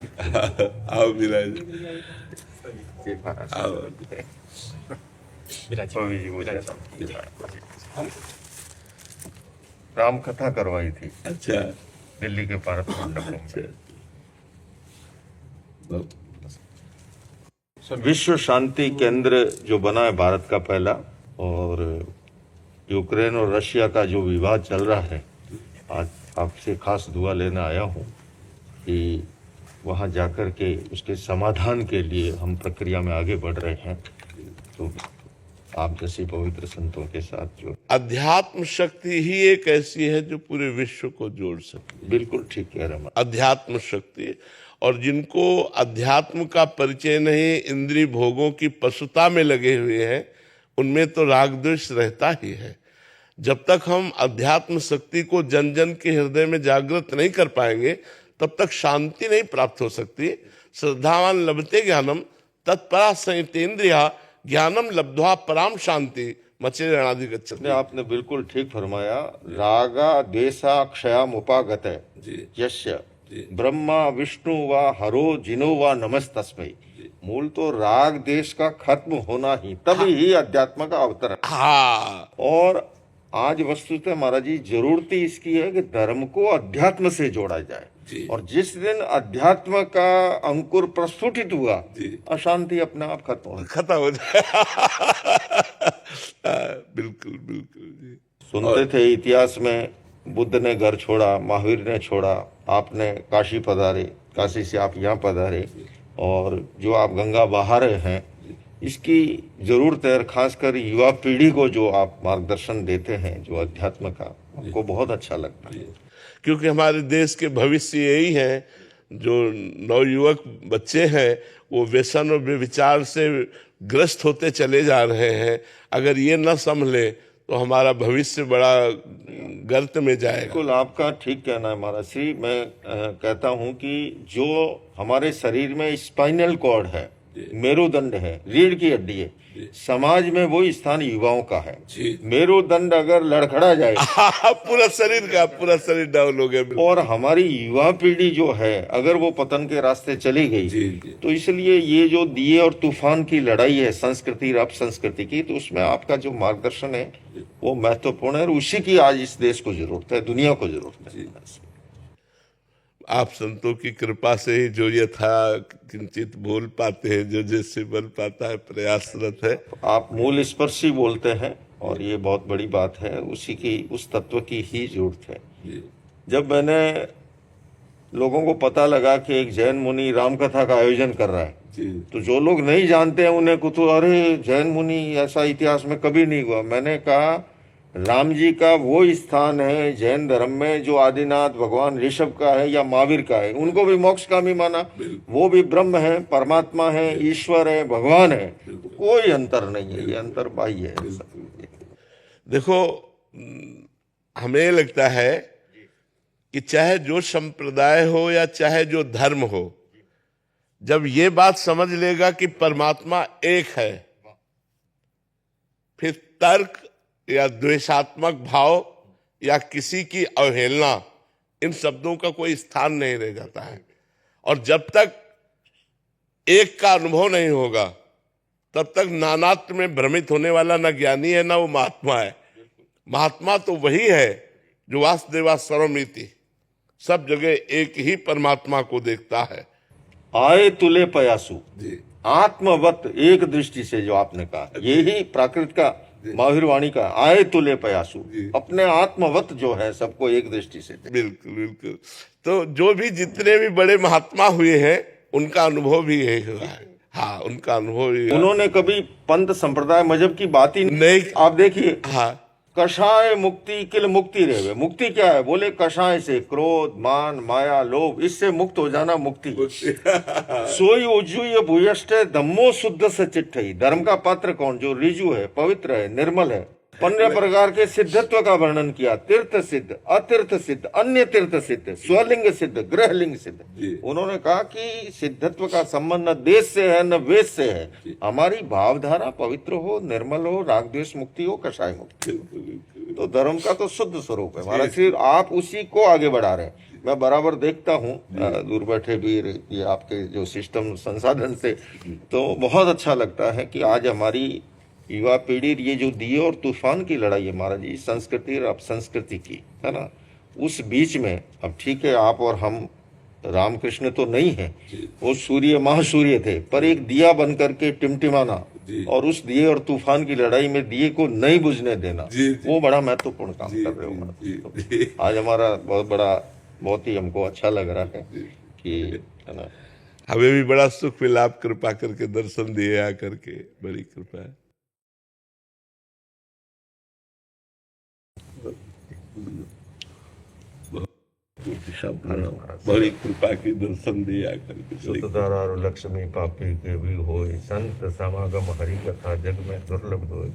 आओ विराज, आओ। राम कथा करवाई थी अच्छा दिल्ली के पारस मंडप अच्छा। में। विश्व शांति केंद्र जो बना है भारत का पहला, और यूक्रेन और रशिया का जो विवाद चल रहा है, आज आपसे खास दुआ लेने आया हूँ कि वहाँ जाकर के उसके समाधान के लिए हम प्रक्रिया में आगे बढ़ रहे हैं। तो आप जैसे पवित्र संतों के साथ जो अध्यात्म शक्ति ही एक ऐसी है जो पूरे विश्व को जोड़ सकती है। बिल्कुल ठीक कह रहे हैं। अध्यात्म शक्ति, और जिनको अध्यात्म का परिचय नहीं, इंद्रिय भोगों की पशुता में लगे हुए हैं, उनमें तो राग द्वेष रहता ही है। जब तक हम अध्यात्म शक्ति को जन जन के हृदय में जागृत नहीं कर पाएंगे, तब तक शांति नहीं प्राप्त हो सकती। श्रद्धावान लभते ज्ञानम तत्परा संयतेन्द्रिया ज्ञानम लब्ध्वा पराम शांति मचेरणादि गच्छति। आपने बिल्कुल ठीक फरमाया। रागा द्वेषा क्षयाम उपागत यस्य ब्रह्मा विष्णु व हरो जिनो व नमस्तस्मै। मूल तो राग देश का खत्म होना ही, तभी ही अध्यात्म का अवतरण। हाँ, और आज वस्तुतः महाराज जी जरूरत ही इसकी है कि धर्म को अध्यात्म से जोड़ा जाए। और जिस दिन अध्यात्म का अंकुर प्रस्फुटित हुआ, अशांति अपने आप खत्म हो जाए। बिल्कुल बिल्कुल जी। सुनते थे इतिहास में, बुद्ध ने घर छोड़ा, महावीर ने छोड़ा, आपने काशी पधारे, काशी से आप यहाँ पधारे, और जो आप गंगा बहा रहे हैं, इसकी जरूरत है। खासकर युवा पीढ़ी को जो आप मार्गदर्शन देते हैं जो अध्यात्म का, हमको बहुत अच्छा लगता है। क्योंकि हमारे देश के भविष्य यही है। जो नवयुवक बच्चे हैं वो व्यसन और व्यभिचार से ग्रस्त होते चले जा रहे हैं। अगर ये न संभले तो हमारा भविष्य बड़ा गर्त में जाएगा। बिल्कुल आपका ठीक कहना है महाराज श्री। मैं कहता हूँ कि जो हमारे शरीर में स्पाइनल कॉर्ड है, मेरुदंड है, रीढ़ की हड्डी है, समाज में वो स्थान युवाओं का है। मेरुदंड अगर लड़खड़ा जाए पूरा शरीर डाउन हो गया। और हमारी युवा पीढ़ी जो है अगर वो पतन के रास्ते चली गई, तो इसलिए ये जो दिए और तूफान की लड़ाई है संस्कृति और अपसंस्कृति की, तो उसमें आपका जो मार्गदर्शन है वो महत्वपूर्ण है। और उसी की आज इस देश को जरूरत है, दुनिया को जरूरत है। आप संतों की कृपा से ही जो यथा किंचित बोल पाते हैं, जो जैसे बन पाता है प्रयासरत है। आप मूल स्पर्शी बोलते हैं और ये बहुत बड़ी बात है। उसी की, उस तत्व की ही जरूरत है। जब मैंने लोगों को पता लगा कि एक जैन मुनि राम कथा का आयोजन कर रहा है, तो जो लोग नहीं जानते हैं उन्हें कुछ, अरे जैन मुनि ऐसा इतिहास में कभी नहीं हुआ। मैंने कहा राम जी का वो स्थान है जैन धर्म में जो आदिनाथ भगवान ऋषभ का है या महावीर का है, उनको भी मोक्षकामी माना। वो भी ब्रह्म है, परमात्मा है, ईश्वर है, भगवान है, कोई अंतर नहीं है। ये अंतर बाह्य है। देखो, हमें लगता है कि चाहे जो संप्रदाय हो या चाहे जो धर्म हो, जब ये बात समझ लेगा कि परमात्मा एक है, फिर तर्क या द्वेषात्मक भाव या किसी की अवहेलना, इन शब्दों का कोई स्थान नहीं रह जाता है। और जब तक एक का अनुभव नहीं होगा, तब तक नानात्व में भ्रमित होने वाला न ज्ञानी है, न वो महात्मा है। महात्मा तो वही है जो वासुदेवा सर्वमिति, सब जगह एक ही परमात्मा को देखता है। आए तुले पयासु, आत्मवत एक दृष्टि से जो आपने कहा, यही प्राकृत का महावीर वाणी का, आए तुले पयासु, अपने आत्मवत जो है सबको एक दृष्टि से। बिल्कुल बिल्कुल। तो जो भी जितने भी बड़े महात्मा हुए हैं, उनका अनुभव भी यही हुआ है। हाँ, उनका अनुभव ही, उन्होंने कभी पंथ संप्रदाय मजहब की बात ही नहीं। आप देखिए, हाँ, कषाय मुक्ति किल मुक्ति रहे। मुक्ति क्या है? बोले कषाय से, क्रोध, मान, माया, लोभ, इससे मुक्त हो जाना मुक्ति। सोई उज्जूय भूयष्ट धम्मो शुद्ध सचिट्ठई। धर्म का पात्र कौन? जो रिजु है, पवित्र है, निर्मल है। 15 प्रकार के सिद्धत्व का वर्णन किया। तीर्थ सिद्ध, अतीर्थ सिद्ध, अन्य तीर्थ सिद्ध, स्वलिंग सिद्ध, गृहलिंग सिद्ध। उन्होंने कहा कि सिद्धत्व का संबंध न देश से है न वेद से है। हमारी भावधारा पवित्र हो, निर्मल हो, राग द्वेष मुक्ति हो, कषाय मुक्ति। तो धर्म का तो शुद्ध स्वरूप है महाराज। आप उसी को आगे बढ़ा रहे हैं। मैं बराबर देखता हूँ दूर बैठे भी ये आपके जो सिस्टम संसाधन से, तो बहुत अच्छा लगता है कि आज हमारी युवा पीढ़ी ये जो दिए और तूफान की लड़ाई है महाराज जी, संस्कृति और अपसंस्कृति की, है ना, उस बीच में अब ठीक है आप और हम रामकृष्ण तो नहीं है, वो सूर्य महासूर्य थे, पर एक दिया बन करके टिमटिमाना और उस दिए और तूफान की लड़ाई में दिए को नहीं बुझने देना, वो बड़ा महत्वपूर्ण काम कर रहे हो। तो आज हमारा बहुत ही हमको अच्छा लग रहा है कि, है ना, हमें भी बड़ा सुख मिला, आप कृपा करके दर्शन दिए आकर के, बड़ी कृपा है। बड़ी कृपा की दर्शन दिया करके। और लक्ष्मी पापी के भी होए, संत समागम हरि कथा जग में दुर्लभ होए।